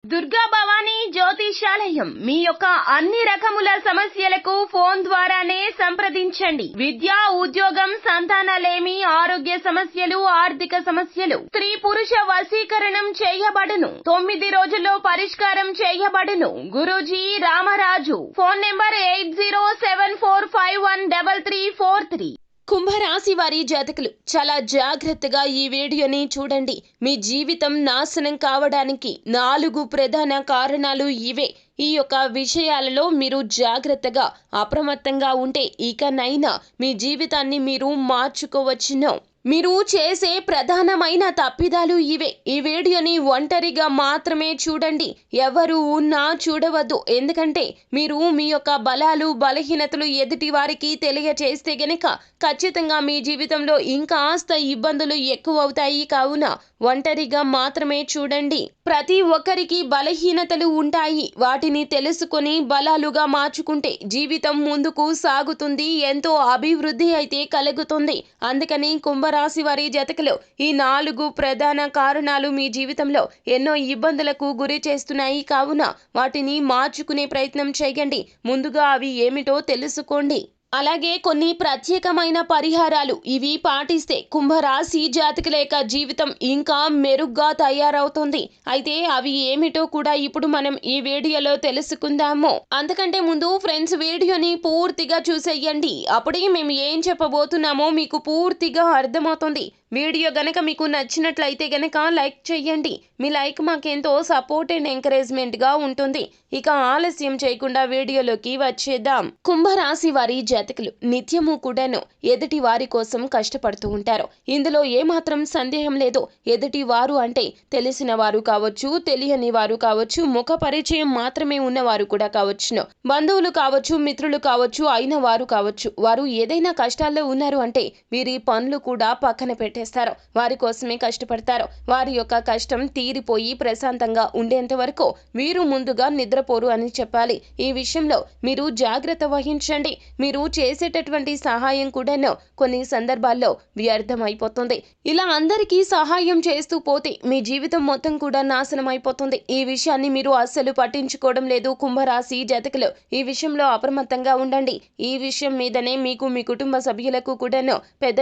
దుర్గా భవానీ జ్యోతిషాలయం మీ యొక్క అన్ని రకముల సమస్యలకు ఫోన్ ద్వారానే సంప్రదించండి. విద్య, ఉద్యోగం, సంతానలేమి, ఆరోగ్య సమస్యలు, ఆర్థిక సమస్యలు, స్త్రీ పురుష వశీకరణం చేయబడును. 9 రోజుల్లో పరిష్కారం చేయబడును. గురూజీ రామరాజు. Phone number 8074513343. కుంభరాశి వారి జాతకులు చాలా జాగ్రత్తగా ఈ వీడియోని చూడండి. మీ జీవితం నాశనం కావడానికి 4 ప్రధాన కారణాలు ఇవే. ఈ యొక్క విషయాలలో మీరు జాగ్రత్తగా అప్రమత్తంగా ఉంటే ఇకనైనా మీ జీవితాన్ని మీరు మార్చుకోవచ్చును. మీరు చేసే ప్రధానమైన తప్పిదాలు ఇవే. ఈ వీడియోని ఒంటరిగా మాత్రమే చూడండి. ఎవరు ఉన్నా చూడవద్దు. ఎందుకంటే మీరు మీ యొక్క బలాలు, బలహీనతలు ఎదుటి వారికి తెలియచేస్తే గనక ఖచ్చితంగా మీ జీవితంలో ఇంకాస్త ఇబ్బందులు ఎక్కువ అవుతాయి. కావున ఒంటరిగా మాత్రమే చూడండి. ప్రతి ఒక్కరికి బలహీనతలు ఉంటాయి. వాటిని తెలుసుకొని బలాలుగా మార్చుకుంటే జీవితం ముందుకు సాగుతుంది. ఎంతో అభివృద్ధి అయితే కలుగుతుంది. అందుకని కుంభరాశి వారి జాతకులు ఈ 4 ప్రధాన కారణాలు మీ జీవితంలో ఎన్నో ఇబ్బందులకు గురి చేస్తున్నాయి. కావున వాటిని మార్చుకునే ప్రయత్నం చేయండి. ముందుగా అవి ఏమిటో తెలుసుకోండి. అలాగే కొన్ని ప్రత్యేకమైన పరిహారాలు ఇవి పాటిస్తే కుంభరాశి జాతకుల యొక్క జీవితం ఇంకా మెరుగ్గా తయారవుతుంది. అయితే అవి ఏమిటో కూడా ఇప్పుడు మనం ఈ వీడియోలో తెలుసుకుందాము. అంతకంటే ముందు ఫ్రెండ్స్, వీడియోని పూర్తిగా చూసేయండి. అప్పుడే మేము ఏం చెప్పబోతున్నామో మీకు పూర్తిగా అర్థమవుతుంది. వీడియో గనక మీకు నచ్చినట్లయితే గనక లైక్ చేయండి. మీ లైక్ మాకెంతో సపోర్ట్ అండ్ ఎంకరేజ్మెంట్ గా ఉంటుంది. ఇక ఆలస్యం చేయకుండా వీడియోలోకి వచ్చేద్దాం. కుంభరాశి వారి జాతకులు నిత్యము కూడాను ఎదుటి వారి కోసం కష్టపడుతూ ఉంటారు. ఇందులో ఏమాత్రం సందేహం లేదు. ఎదుటి వారు అంటే తెలిసిన వారు కావచ్చు, తెలియని వారు కావచ్చు, ముఖ పరిచయం మాత్రమే ఉన్నవారు కూడా కావచ్చును, బంధువులు కావచ్చు, మిత్రులు కావచ్చు, అయిన వారు కావచ్చు. వారు ఏదైనా కష్టాల్లో ఉన్నారు అంటే వీరి పనులు కూడా పక్కన పెట్టేస్తారు. వారి కోసమే కష్టపడతారు. వారి యొక్క కష్టం తీరిపోయి ప్రశాంతంగా ఉండేంత వరకు వీరు ముందుగా నిద్రపోరు అని చెప్పాలి. ఈ విషయంలో మీరు జాగ్రత్త వహించండి. మీరు చేసేటటువంటి సహాయం కూడాను కొన్ని సందర్భాల్లో వ్యర్థం అయిపోతుంది. ఇలా అందరికీ సహాయం చేస్తూ పోతే మీ జీవితం మొత్తం కూడా నాశనం అయిపోతుంది. ఈ విషయాన్ని మీరు అస్సలు పట్టించుకోవడం లేదు. కుంభరాశి జాతకులు ఈ విషయంలో అప్రమత్తంగా ఉండండి. ఈ విషయం మీదనే మీకు, మీ కుటుంబ సభ్యులకు కూడాను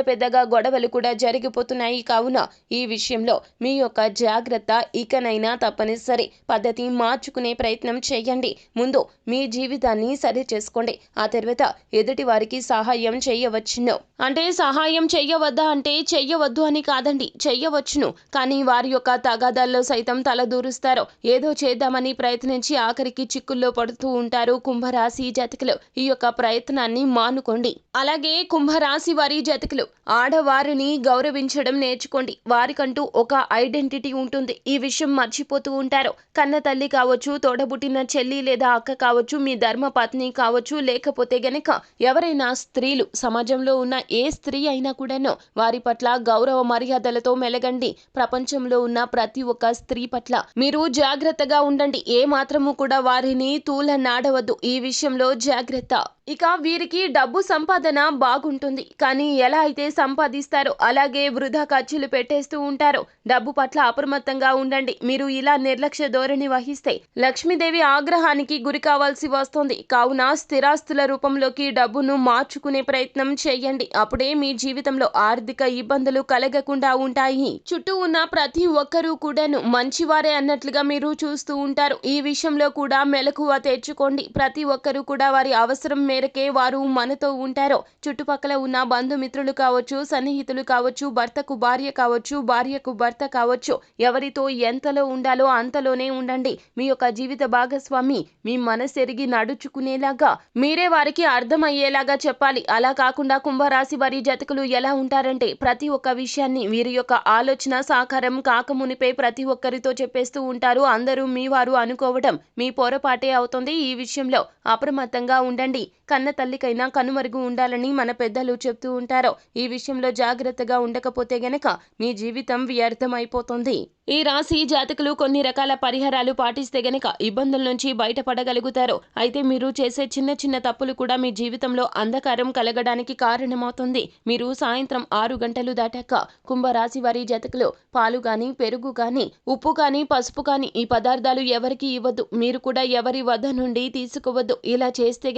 పెద్దగా గొడవలు కూడా జరిగిపోతున్నాయి. కావున ఈ విషయంలో మీ యొక్క జాగ్రత్త ఇకనైనా తప్పనిసరి. పద్ధతి మార్చుకునే ప్రయత్నం చేయండి. ముందు మీ జీవితాన్ని సరి చేసుకోండి. ఆ తర్వాత ఎదుటి వారికి సహాయం చేయవచ్చును. అంటే సహాయం చెయ్యవద్దా అంటే చెయ్యవద్దు అని కాదండి, చెయ్యవచ్చును. కానీ వారి యొక్క తగాదాల్లో సైతం తలదూరుస్తారు. ఏదో చేద్దామని ప్రయత్నించి ఆఖరికి చిక్కుల్లో పడుతూ ఉంటారు కుంభరాశి జాతకులు. ఈ యొక్క ప్రయత్నాన్ని మానుకోండి. అలాగే కుంభరాశి వారి జాతకులు ఆడవారిని గౌరవించడం నేర్చుకోండి. వారికంటూ ఒక ఐడెంటిటీ ఉంటుంది. ఈ విషయం మర్చిపోతూ ఉంటారు. కన్న తల్లి కావచ్చు, తోడబుట్టిన చెల్లి లేదా అక్క కావచ్చు, మీ ధర్మపత్ని కావచ్చు, లేకపోతే గనక ఎవరైనా స్త్రీలు, సమాజంలో ఉన్న ఏ స్త్రీ అయినా కూడాను వారి పట్ల గౌరవ మర్యాదలతో మెలగండి. ప్రపంచంలో ఉన్న ప్రతి ఒక్క స్త్రీ పట్ల మీరు జాగ్రత్తగా ఉండండి. ఏ మాత్రము కూడా వారిని తూలనాడవద్దు. ఈ విషయంలో జాగ్రత్త. ఇక వీరికి డబ్బు సంపాదన బాగుంటుంది. కానీ ఎలా అయితే సంపాదిస్తారో అలాగే వృధా ఖర్చులు పెట్టేస్తూ ఉంటారు. డబ్బు పట్ల అప్రమత్తంగా ఉండండి. మీరు ఇలా నిర్లక్ష్య ధోరణి వహిస్తే లక్ష్మీదేవి ఆగ్రహానికి గురి కావాల్సి వస్తుంది. కావున స్థిరాస్తుల రూపంలోకి డబ్బును మార్చుకునే ప్రయత్నం చేయండి. అప్పుడే మీ జీవితంలో ఆర్థిక ఇబ్బందులు కలగకుండా ఉంటాయి. చుట్టూ ఉన్న ప్రతి ఒక్కరూ కూడాను మంచివారే అన్నట్లుగా మీరు చూస్తూ ఉంటారు. ఈ విషయంలో కూడా మెలకువ తెచ్చుకోండి. ప్రతి ఒక్కరూ కూడా వారి అవసరం మేరకే వారు మనతో ఉంటారు. చుట్టుపక్కల ఉన్న బంధుమిత్రులు కావచ్చు, సన్నిహితులు కావచ్చు, భర్తకు భార్య కావచ్చు, భార్యకు భర్త కావచ్చు, ఎవరితో ఎంతలో ఉండాలో అంతలోనే ఉండండి. మీ యొక్క జీవిత భాగస్వామి మీ మనసెరిగి నడుచుకునేలాగా మీరే వారికి అర్థమయ్యేలాగా చెప్పాలి. అలా కాకుండా కుంభరాశి వారి జాతకులు ఎలా ఉంటారంటే ప్రతి ఒక్క విషయాన్ని వీరి యొక్క ఆలోచన సాకారం కాకమునిపే ప్రతి ఒక్కరితో చెప్పేస్తూ ఉంటారు. అందరూ మీ వారు అనుకోవడం మీ పొరపాటే అవుతుంది. ఈ విషయంలో అప్రమత్తంగా ఉండండి. కన్న తల్లికైనా కనుమరుగు ఉండాలని మన పెద్దలు చెప్తూ ఉంటారు. ఈ విషయంలో జాగ్రత్తగా ఉండకపోతే గనక మీ జీవితం వ్యర్థం అయిపోతుంది. ఈ రాశి జాతకులు కొన్ని రకాల పరిహారాలు పాటిస్తే గనక ఇబ్బందుల నుంచి బయటపడగలుగుతారు. అయితే మీరు చేసే చిన్న చిన్న తప్పులు కూడా మీ జీవితంలో అంధకారం కలగడానికి కారణమవుతుంది. మీరు సాయంత్రం 6 గంటలు దాటాక కుంభరాశి వారి జాతకులు పాలు గాని, పెరుగు గాని, ఉప్పు గాని, పసుపు గాని ఈ పదార్థాలు ఎవరికి ఇవ్వద్దు. మీరు కూడా ఎవరి వద్ద నుండి తీసుకోవద్దు. ఇలా చేస్తే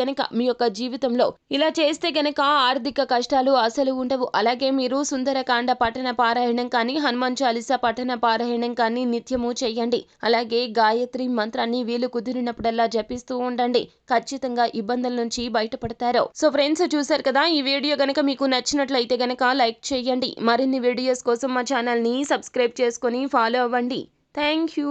గనక ఆర్థిక కష్టాలు అసలు ఉండవు. అలాగే మీరు సుందరకాండ పఠన పారాయణం కానీ, హనుమాన్ చాలీసా పఠన పారాయణం కానీ నిత్యము చేయండి. అలాగే గాయత్రి మంత్రాన్ని వీలు కుదిరినప్పుడల్లా జపిస్తూ ఉండండి. ఖచ్చితంగా ఇబ్బందుల నుంచి బయటపడతారు. సో ఫ్రెండ్స్, చూశారు కదా, ఈ వీడియో గనక మీకు నచ్చినట్లయితే గనక లైక్ చేయండి. మరిన్ని వీడియోస్ కోసం మా ఛానల్ ని సబ్స్క్రైబ్ చేసుకొని ఫాలో అవ్వండి. Thank you.